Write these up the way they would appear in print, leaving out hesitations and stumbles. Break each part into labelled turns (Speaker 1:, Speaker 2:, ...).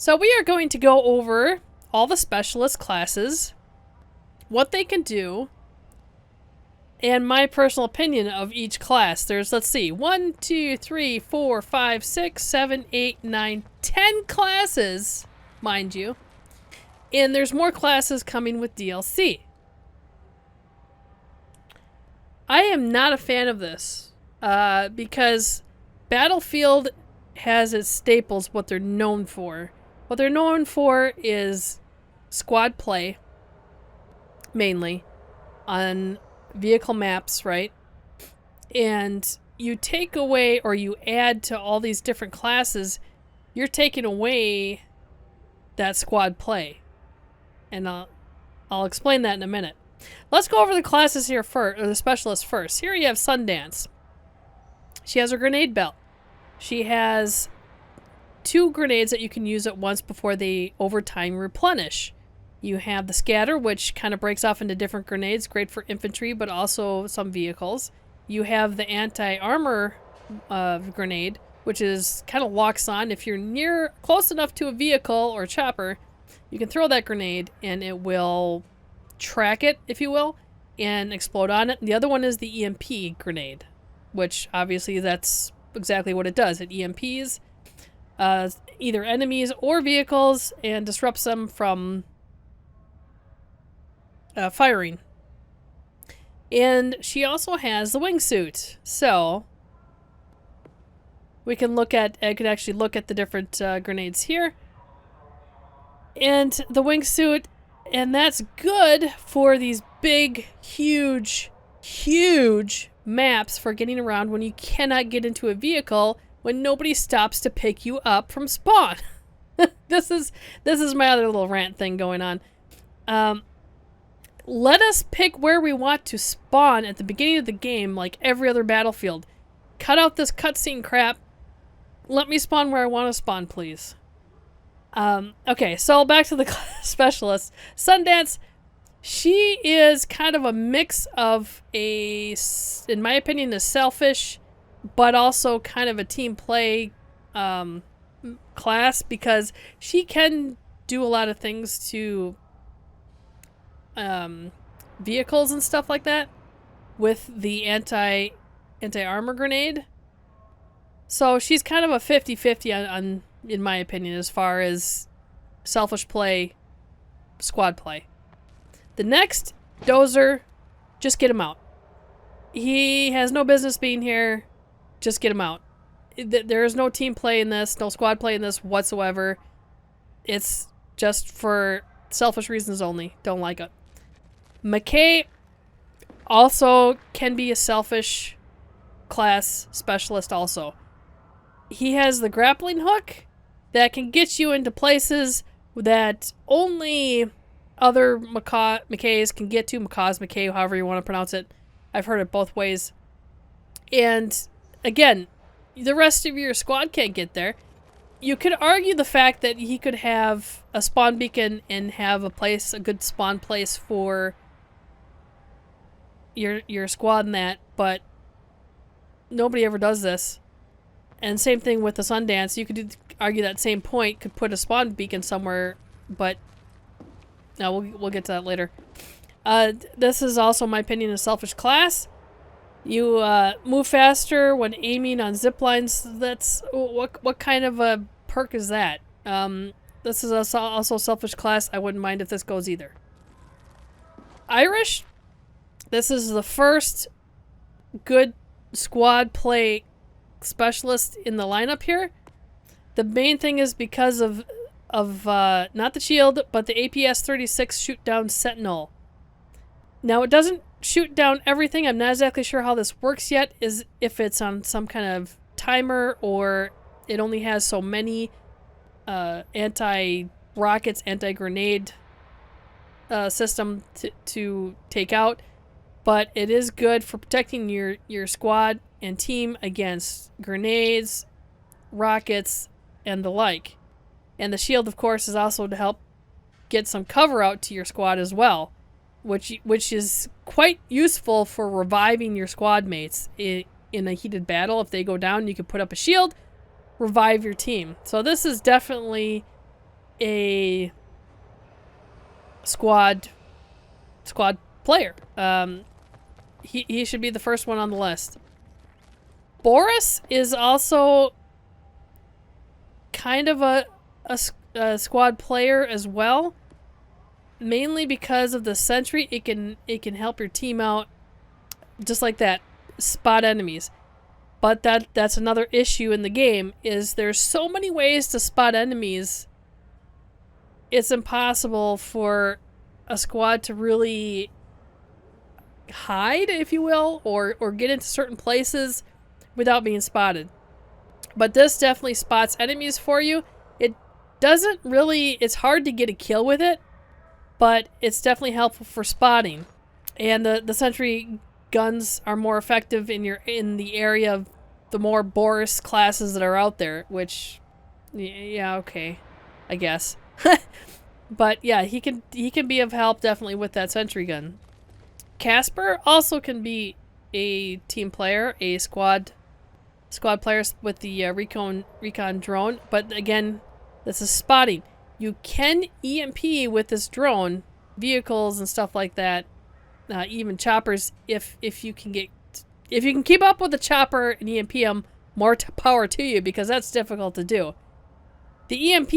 Speaker 1: So we are going to go over all the specialist classes, what they can do, and my personal opinion of each class. There's, let's see, 1, 2, 3, 4, 5, 6, 7, 8, 9, 10 classes, mind you. And there's more classes coming with DLC. I am not a fan of this because Battlefield has its staples, what they're known for. What they're known for is squad play, mainly, on vehicle maps, right? And you take away or you add to all these different classes, you're taking away that squad play. And I'll explain that in a minute. Let's go over the classes here first, or the specialists first. Here you have Sundance. She has her grenade belt. She has 2 grenades that you can use at once before they over time replenish. You have the scatter, which kind of breaks off into different grenades, great for infantry, but also some vehicles. You have the anti-armor grenade, which is kind of locks on. If you're close enough to a vehicle or chopper, you can throw that grenade and it will track it, if you will, and explode on it. And the other one is the EMP grenade, which obviously that's exactly what it does. It EMPs either enemies or vehicles and disrupts them from firing. And she also has the wingsuit. So we can look at, I could actually look at the different grenades here. And the wingsuit, and that's good for these big, huge maps for getting around when you cannot get into a vehicle when nobody stops to pick you up from spawn. This is my other little rant thing going on. Let us pick where we want to spawn at the beginning of the game, like every other Battlefield. Cut out this cutscene crap. Let me spawn where I want to spawn, please. Okay, so back to the specialist. Sundance, she is kind of a mix of in my opinion, a selfish, but also kind of a team play class, because she can do a lot of things to vehicles and stuff like that with the anti-armor grenade. So she's kind of a 50-50 on in my opinion, as far as selfish play, squad play. The next, Dozer, just get him out. He has no business being here. Just get him out. There is no team play in this, no squad play in this whatsoever. It's just for selfish reasons only. Don't like it. McKay also can be a selfish class specialist also. He has the grappling hook that can get you into places that only other McKays can get to. McKay, however you want to pronounce it. I've heard it both ways. And again, the rest of your squad can't get there. You could argue the fact that he could have a spawn beacon and have a good spawn place for your squad in that, but nobody ever does this. And same thing with the Sundance. You could argue that same point, could put a spawn beacon somewhere, but no, we'll get to that later. This is also, in my opinion, a selfish class. You move faster when aiming on zip lines. That's what kind of a perk is that? This is also a selfish class. I wouldn't mind if this goes either. Irish. This is the first good squad play specialist in the lineup here. The main thing is because of not the shield, but the APS-36 shoot down Sentinel. Now it doesn't shoot down everything. I'm not exactly sure how this works yet, is if it's on some kind of timer or it only has so many anti-rockets, anti-grenade system to take out. But it is good for protecting your squad and team against grenades, rockets, and the like. And the shield, of course, is also to help get some cover out to your squad as well, which is quite useful for reviving your squad mates in a heated battle. If they go down, you can put up a shield, revive your team. So this is definitely a squad player. He should be the first one on the list. Boris is also kind of a squad player as well, mainly because of the sentry. It can help your team out just like that, spot enemies. But that's another issue in the game, is there's so many ways to spot enemies. It's impossible for a squad to really hide, if you will, or get into certain places without being spotted. But this definitely spots enemies for you. It doesn't really, it's hard to get a kill with it, but it's definitely helpful for spotting. And the sentry guns are more effective in the area of the more Boris classes that are out there, which, yeah, okay, I guess. But yeah, he can be of help definitely with that sentry gun. Casper also can be a team player, a squad player with the recon drone, but again, this is spotting. You can EMP with this drone vehicles and stuff like that, even choppers, if you can keep up with the chopper and EMP them. More power to you, because that's difficult to do. The EMP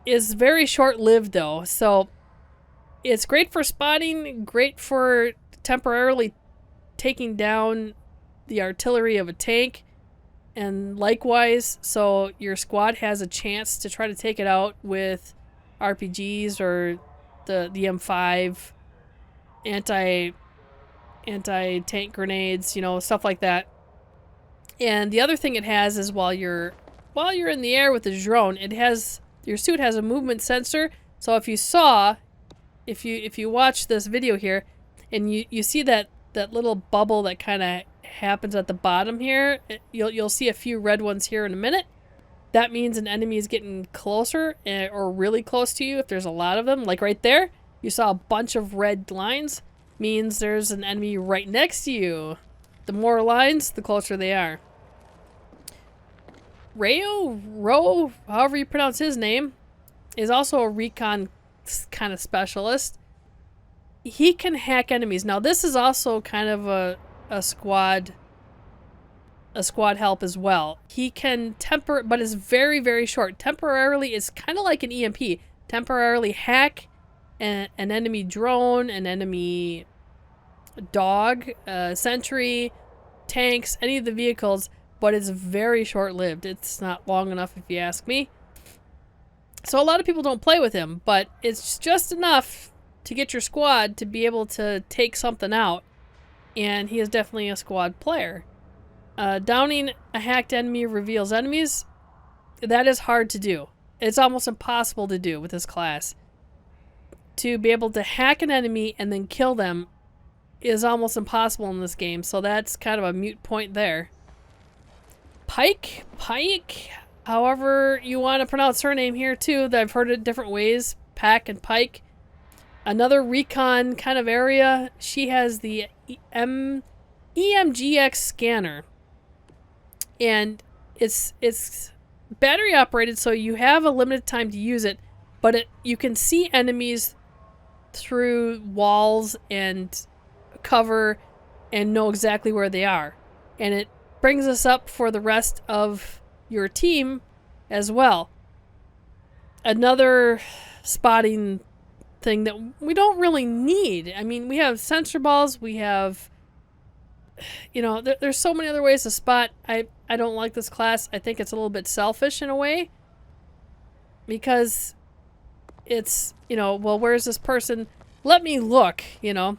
Speaker 1: is very short-lived though, so it's great for spotting, great for temporarily taking down the artillery of a tank, and likewise, so your squad has a chance to try to take it out with RPGs or the M5 anti-tank grenades, you know, stuff like that. And the other thing it has is while you're in the air with the drone, your suit has a movement sensor. So if you watch this video here and you see that little bubble that kind of happens at the bottom here, you'll see a few red ones here in a minute. That means an enemy is getting closer, or really close to you if there's a lot of them. Like right there, you saw a bunch of red lines, means there's an enemy right next to you. The more lines, the closer they are. Ro, however you pronounce his name, is also a recon kind of specialist. He can hack enemies. Now this is also kind of a squad help as well. He can but is very, very short. Temporarily is kind of like an EMP. Temporarily hack an enemy drone, an enemy dog, sentry, tanks, any of the vehicles, but it's very short-lived. It's not long enough if you ask me. So a lot of people don't play with him, but it's just enough to get your squad to be able to take something out, and he is definitely a squad player. Downing a hacked enemy reveals enemies. That is hard to do. It's almost impossible to do with this class. To be able to hack an enemy and then kill them is almost impossible in this game, so that's kind of a moot point there. Pike, however you want to pronounce her name here too, that I've heard it different ways, Pack and Pike. Another recon kind of area. She has the EMGX scanner, and it's battery operated, so you have a limited time to use it, but you can see enemies through walls and cover and know exactly where they are. And it brings us up for the rest of your team as well. Another spotting thing that we don't really need. I mean, we have sensor balls, we have, you know, there's so many other ways to spot. I don't like this class. I think it's a little bit selfish in a way, because it's, you know, well, where's this person? Let me look, you know.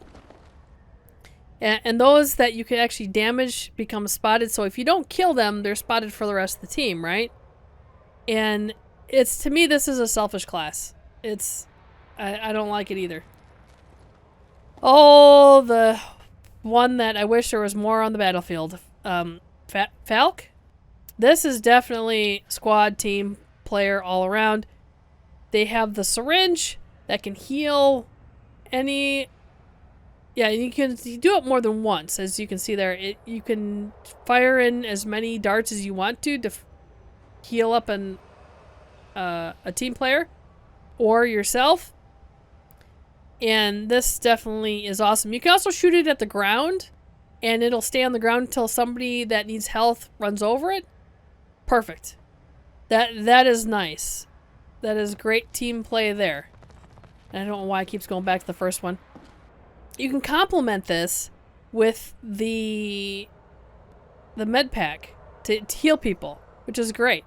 Speaker 1: And those that you can actually damage become spotted. So if you don't kill them, they're spotted for the rest of the team, right? And it's, to me, this is a selfish class. I don't like it either. Oh, the one that I wish there was more on the battlefield. Falk? This is definitely squad team player all around. They have the syringe that can heal any... Yeah, you can do it more than once, as you can see there. You can fire in as many darts as you want to heal up an a team player or yourself. And this definitely is awesome. You can also shoot it at the ground, and it'll stay on the ground until somebody that needs health runs over it. Perfect. That is nice. That is great team play there. I don't know why it keeps going back to the first one. You can complement this with the med pack to heal people, which is great.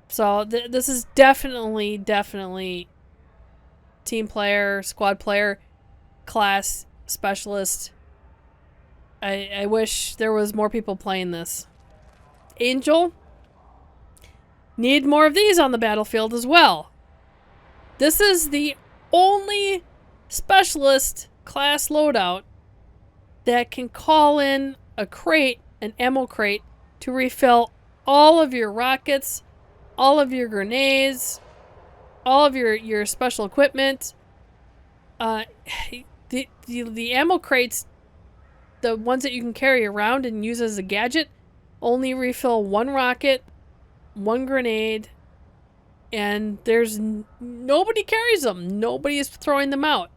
Speaker 1: So this is definitely team player, squad player, class, specialist. I wish there was more people playing this. Angel. Need more of these on the battlefield as well. This is the only specialist class loadout that can call in a crate, an ammo crate, to refill all of your rockets, all of your grenades, all of your special equipment. The ammo crates, the ones that you can carry around and use as a gadget, only refill one rocket, one grenade, and nobody carries them. Nobody is throwing them out.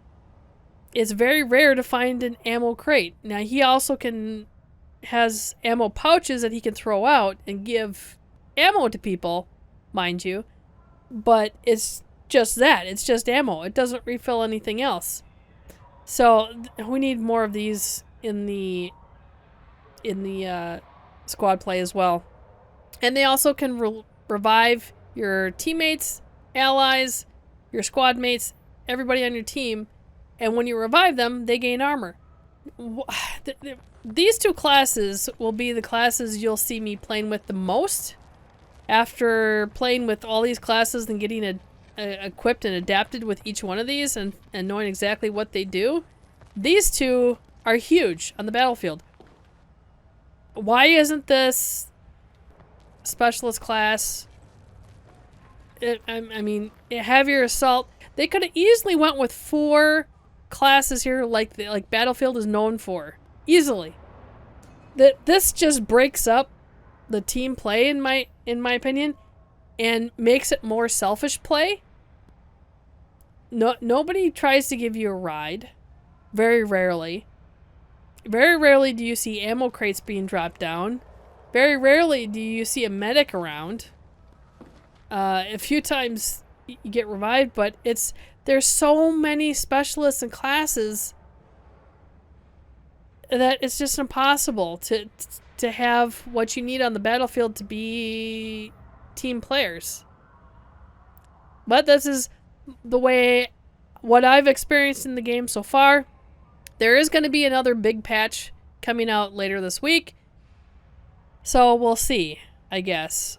Speaker 1: It's very rare to find an ammo crate. Now he also has ammo pouches that he can throw out and give ammo to people, mind you, but it's just that. It's just ammo. It doesn't refill anything else. So we need more of these in the squad play as well. And they also can revive your teammates, allies, your squad mates, everybody on your team. And when you revive them, they gain armor. These two classes will be the classes you'll see me playing with the most. After playing with all these classes and getting equipped and adapted with each one of these and knowing exactly what they do, these two are huge on the battlefield. Why isn't this specialist class? I mean, have your assault. They could have easily went with 4 classes here, like Battlefield is known for, easily. This just breaks up the team play in my opinion, and makes it more selfish play. Nobody tries to give you a ride. Very rarely. Very rarely do you see ammo crates being dropped down. Very rarely do you see a medic around. A few times you get revived, but there's so many specialists and classes that it's just impossible to have what you need on the battlefield to be team players. But this is what I've experienced in the game so far. There is going to be another big patch coming out later this week. So we'll see, I guess,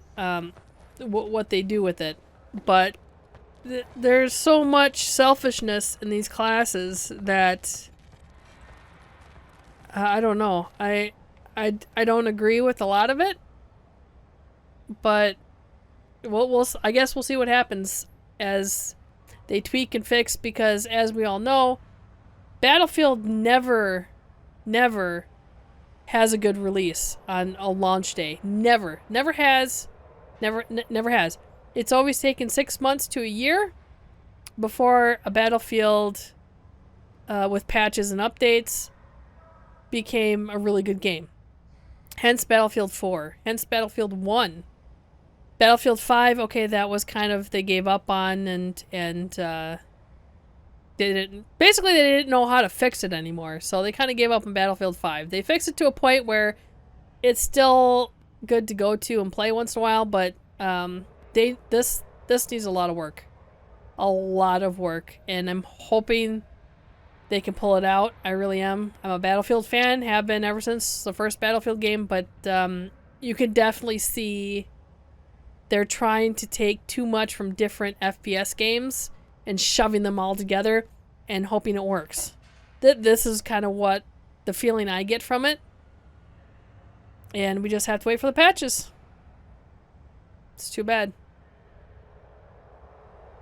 Speaker 1: what they do with it. But there's so much selfishness in these classes that I don't know. I don't agree with a lot of it. But I guess we'll see what happens as they tweak and fix, because as we all know, Battlefield never has a good release on a launch day. Never has. It's always taken 6 months to a year before a Battlefield with patches and updates became a really good game. Hence Battlefield 4. Hence Battlefield 1. Battlefield 5, okay, that was kind of, they gave up on and they didn't know how to fix it anymore. So they kind of gave up on Battlefield 5. They fixed it to a point where it's still good to go to and play once in a while, but this needs a lot of work. A lot of work, and I'm hoping they can pull it out. I really am. I'm a Battlefield fan, have been ever since the first Battlefield game, but you can definitely see they're trying to take too much from different FPS games and shoving them all together and hoping it works. This is kind of what the feeling I get from it. And we just have to wait for the patches. It's too bad.